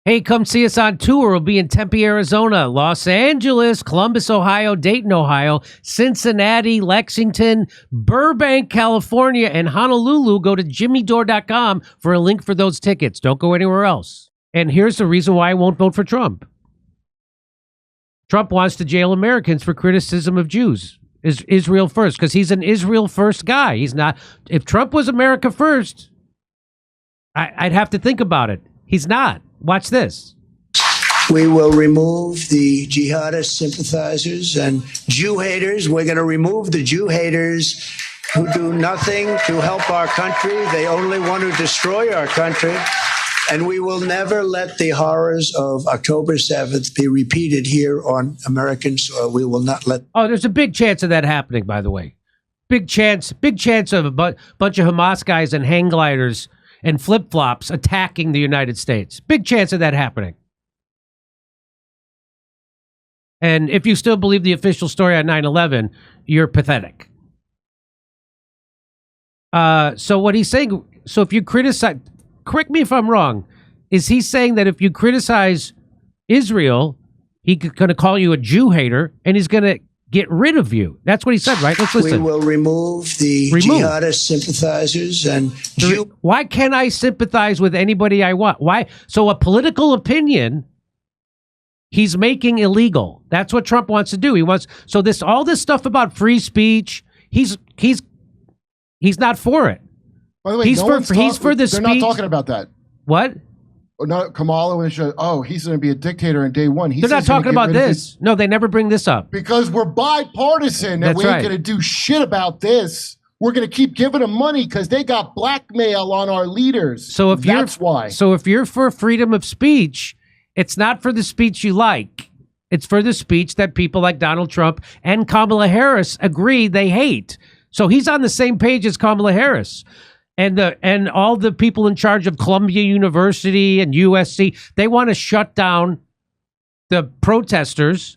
Hey, come see us on tour. We'll be in Tempe, Arizona, Los Angeles, Columbus, Ohio, Dayton, Ohio, Cincinnati, Lexington, Burbank, California, and Honolulu. Go to jimmydore.com for a link for those tickets. Don't go anywhere else. And here's the reason why I won't vote for Trump. Trump wants to jail Americans for criticism of Jews. Is Israel first, because he's an Israel first guy. He's not. If Trump was America first, I'd have to think about it. He's not. Watch this. We will remove the jihadist sympathizers and Jew haters. We're going to remove the Jew haters who do nothing to help our country. They only want to destroy our country. And we will never let the horrors of October 7th be repeated here on American soil. We will not let. Oh, there's a big chance of that happening, by the way. Big chance of a bunch of Hamas guys and hang gliders and flip-flops attacking the United States. Big chance of that happening. And if you still believe the official story on 9/11, you're pathetic. So what he's saying, so if you criticize, correct me if I'm wrong, is he saying that if you criticize Israel, he's going to call you a Jew hater and he's going to get rid of you? That's what he said, right? Let's listen. We will remove the jihadist sympathizers and Jew. Why can't I sympathize with anybody I want? Why? So a political opinion he's making illegal. That's what Trump wants to do. He wants, so this, all this stuff about free speech, he's not for it. By the way, he's for the they're speech. Not talking about that. What? Not Kamala and he's going to be a dictator in day one. They're not talking about this. No, they never bring this up. Because we're bipartisan and we ain't going to do shit about this. We're going to keep giving them money because they got blackmail on our leaders. So if that's why. So if you're for freedom of speech, it's not for the speech you like. It's for the speech that people like Donald Trump and Kamala Harris agree they hate. So he's on the same page as Kamala Harris. And all the people in charge of Columbia University and USC, they want to shut down the protesters.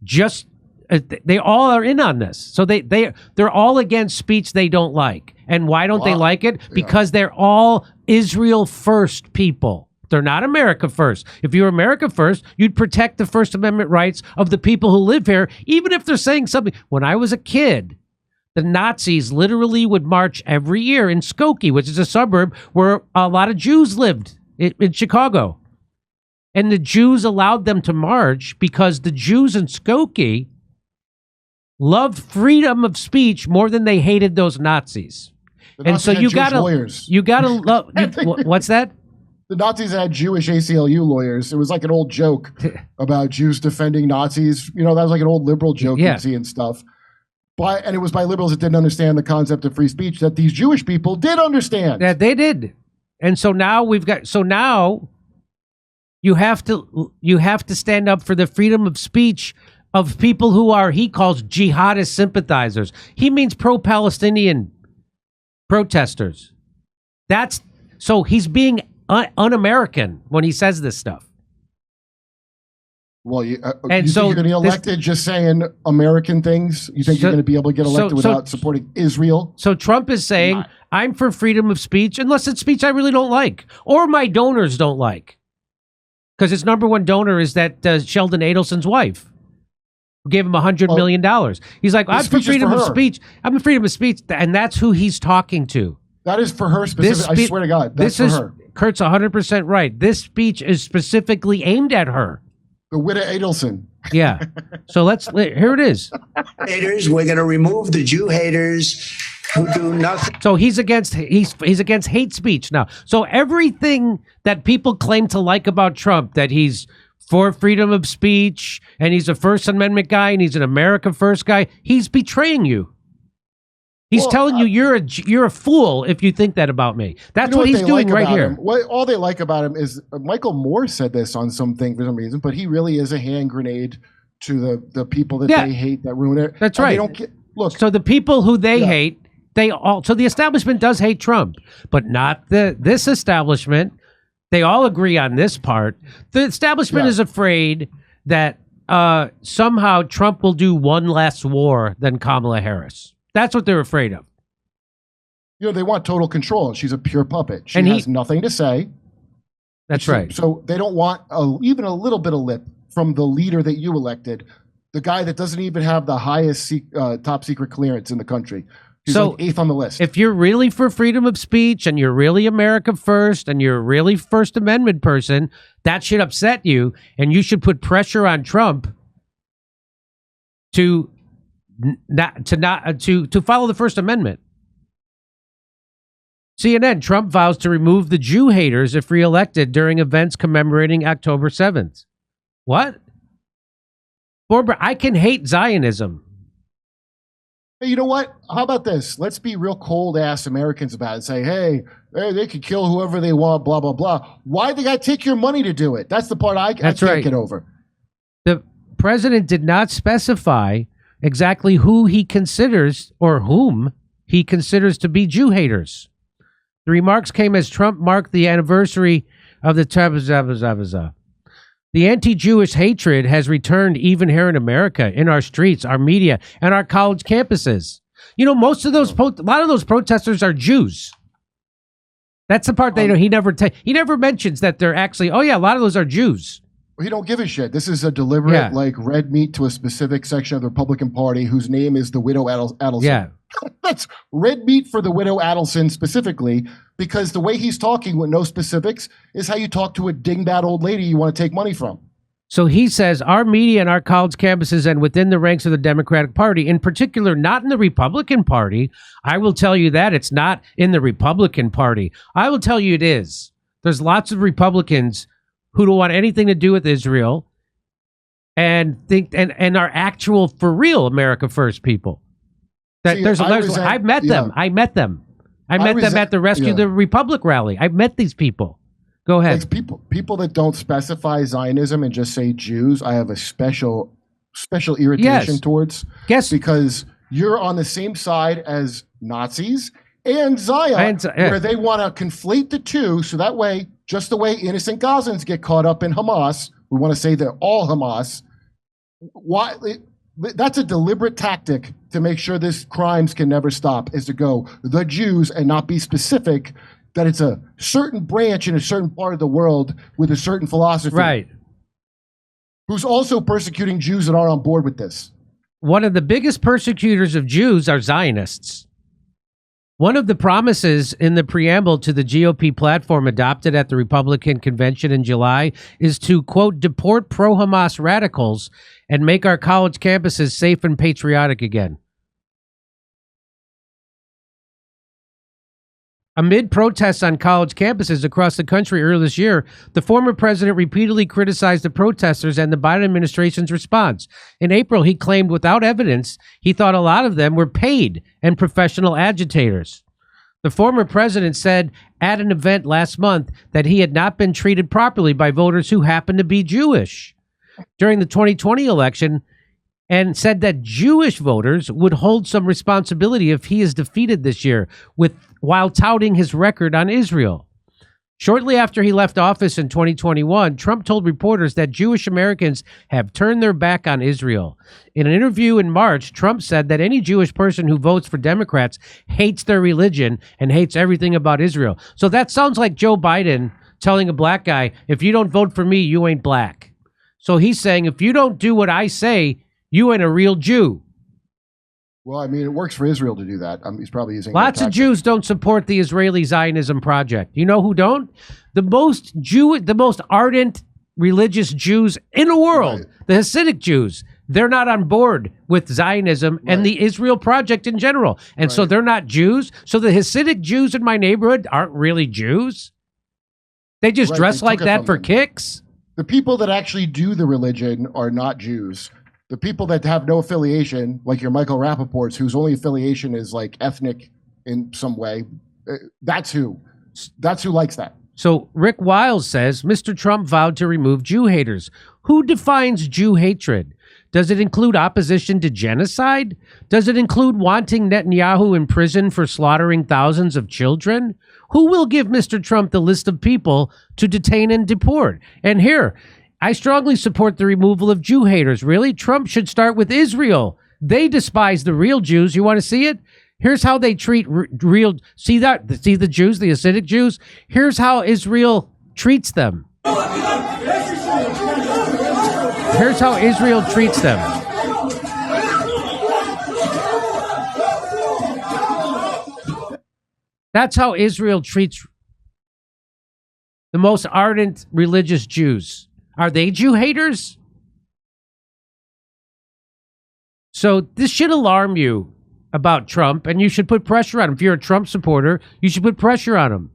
They all are in on this. So they're all against speech they don't like. And why don't they like it? Because they're all Israel first people. They're not America first. If you were America first, you'd protect the First Amendment rights of the people who live here, even if they're saying something. When I was a kid, the Nazis literally would march every year in Skokie, which is a suburb where a lot of Jews lived in Chicago. And the Jews allowed them to march because the Jews in Skokie loved freedom of speech more than they hated those Nazis. And so you gotta love. What's that? The Nazis had Jewish ACLU lawyers. It was like an old joke about Jews defending Nazis. You know, that was like an old liberal joke you'd see and stuff. And it was by liberals that didn't understand the concept of free speech that these Jewish people did understand. Yeah, they did. And so now now you have to stand up for the freedom of speech of people who are, he calls jihadist sympathizers. He means pro-Palestinian protesters. So he's being un-American when he says this stuff. Well, you think you're going to be elected just saying American things? You think you're going to be able to get elected without supporting Israel? So Trump is saying, I'm for freedom of speech, unless it's speech I really don't like, or my donors don't like. Because his number one donor is that Sheldon Adelson's wife, who gave him $100 million. He's like, I'm for freedom of speech. I'm for freedom of speech, and that's who he's talking to. That is for her specifically. I swear to God, that's for her. Kurt's 100% right. This speech is specifically aimed at her. The widow Adelson. Yeah. So here it is. Haters, we're going to remove the Jew haters who do nothing. So he's against hate speech now. So everything that people claim to like about Trump, that he's for freedom of speech and he's a First Amendment guy and he's an America First guy, he's betraying you. He's telling you you're a fool if you think that about me. That's what he's doing right here. All they like about him is Michael Moore said this on something for some reason, but he really is a hand grenade to the people that they hate, that ruin it. That's right. So the people who they hate, so the establishment does hate Trump, but not this establishment. They all agree on this part. The establishment is afraid that somehow Trump will do one less war than Kamala Harris. That's what they're afraid of. You know, they want total control. She's a pure puppet. She has nothing to say. That's right. So they don't want even a little bit of lip from the leader that you elected, the guy that doesn't even have the highest top secret clearance in the country. He's so like 8th on the list. If you're really for freedom of speech and you're really America first and you're a really First Amendment person, that should upset you, and you should put pressure on Trump to follow the First Amendment. CNN, Trump vows to remove the Jew haters if reelected during events commemorating October 7th. What? I can hate Zionism. Hey, you know what? How about this? Let's be real cold-ass Americans about it. Say, hey, they could kill whoever they want, blah, blah, blah. Why they got to take your money to do it? That's the part I can't get over. The president did not specify exactly who he considers or whom he considers to be Jew haters. The remarks came as Trump marked the anniversary of the The anti-Jewish hatred has returned even here in America, in our streets, our media, and our college campuses. You know, most of those, a lot of those protesters are Jews. That's the part they know. He never mentions that they're actually, oh yeah, a lot of those are Jews. He don't give a shit. This is a deliberate, like, red meat to a specific section of the Republican Party whose name is the Widow Adelson. Yeah. That's red meat for the Widow Adelson specifically, because the way he's talking with no specifics is how you talk to a dingbat old lady you want to take money from. So he says our media and our college campuses and within the ranks of the Democratic Party, in particular, not in the Republican Party. I will tell you that it's not in the Republican Party. I will tell you it is. There's lots of Republicans who don't want anything to do with Israel and think and are actual for real America First people. That I've met them. I met them at the Rescue the Republic rally. I've met these people. Go ahead. Like people that don't specify Zionism and just say Jews, I have a special irritation towards. Yes. Because you're on the same side as Nazis and Zion, where they want to conflate the two, so that way, just the way innocent Gazans get caught up in Hamas, we want to say they're all Hamas. Why? That's a deliberate tactic to make sure this crimes can never stop, is to go the Jews and not be specific that it's a certain branch in a certain part of the world with a certain philosophy. Right. Who's also persecuting Jews that aren't on board with this. One of the biggest persecutors of Jews are Zionists. One of the promises in the preamble to the GOP platform adopted at the Republican convention in July is to, quote, deport pro-Hamas radicals and make our college campuses safe and patriotic again. Amid protests on college campuses across the country earlier this year, the former president repeatedly criticized the protesters and the Biden administration's response. In April, he claimed without evidence he thought a lot of them were paid and professional agitators. The former president said at an event last month that he had not been treated properly by voters who happened to be Jewish during the 2020 election, and said that Jewish voters would hold some responsibility if he is defeated this year, while touting his record on Israel. Shortly after he left office in 2021, Trump told reporters that Jewish Americans have turned their back on Israel. In an interview in March, Trump said that any Jewish person who votes for Democrats hates their religion and hates everything about Israel. So that sounds like Joe Biden telling a black guy, if you don't vote for me, you ain't black. So he's saying, if you don't do what I say, you ain't a real Jew. Well, I mean, it works for Israel to do that. He's probably using lots of Jews don't support the Israeli Zionism project. You know who don't? The most ardent religious Jews in the world, right. The Hasidic Jews. They're not on board with Zionism and the Israel project in general. And so they're not Jews. So the Hasidic Jews in my neighborhood aren't really Jews. They just dress like that for kicks. The people that actually do the religion are not Jews. The people that have no affiliation, like your Michael Rappaports, whose only affiliation is like ethnic in some way, that's who likes that. So Rick Wiles says, Mr. Trump vowed to remove Jew haters. Who defines Jew hatred? Does it include opposition to genocide? Does it include wanting Netanyahu in prison for slaughtering thousands of children? Who will give Mr. Trump the list of people to detain and deport? And here, I strongly support the removal of Jew haters. Really? Trump should start with Israel. They despise the real Jews. You want to see it? Here's how they treat real. See the Jews, the Hasidic Jews? Here's how Israel treats them. Here's how Israel treats them. That's how Israel treats the most ardent religious Jews. Are they Jew haters? So this should alarm you about Trump, and you should put pressure on him. If you're a Trump supporter, you should put pressure on him.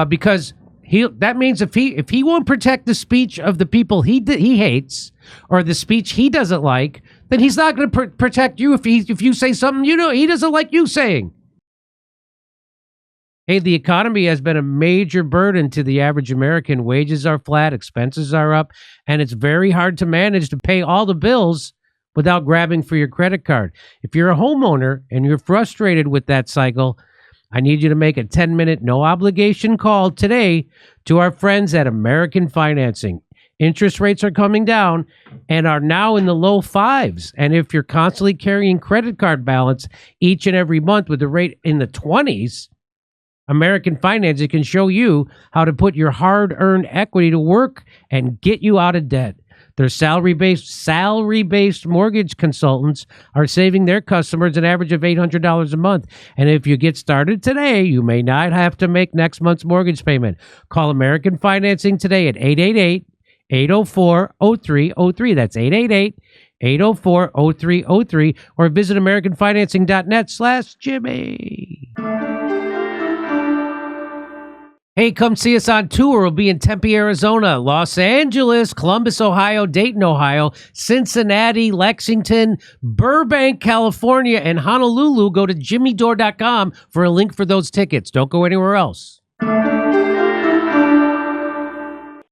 Because that means if he won't protect the speech of the people he hates, or the speech he doesn't like, then he's not going to protect you if you say something he doesn't like you saying. Hey, the economy has been a major burden to the average American. Wages are flat, expenses are up, and it's very hard to manage to pay all the bills without grabbing for your credit card. If you're a homeowner and you're frustrated with that cycle, I need you to make a 10-minute no-obligation call today to our friends at American Financing. Interest rates are coming down and are now in the low 5s. And if you're constantly carrying credit card balance each and every month with the rate in the 20s, American Financing can show you how to put your hard-earned equity to work and get you out of debt. Their salary-based mortgage consultants are saving their customers an average of $800 a month. And if you get started today, you may not have to make next month's mortgage payment. Call American Financing today at 888-804-0303. That's 888-804-0303. Or visit AmericanFinancing.net/Jimmy. Hey, come see us on tour. We'll be in Tempe, Arizona, Los Angeles, Columbus, Ohio, Dayton, Ohio, Cincinnati, Lexington, Burbank, California, and Honolulu. Go to jimmydore.com for a link for those tickets. Don't go anywhere else.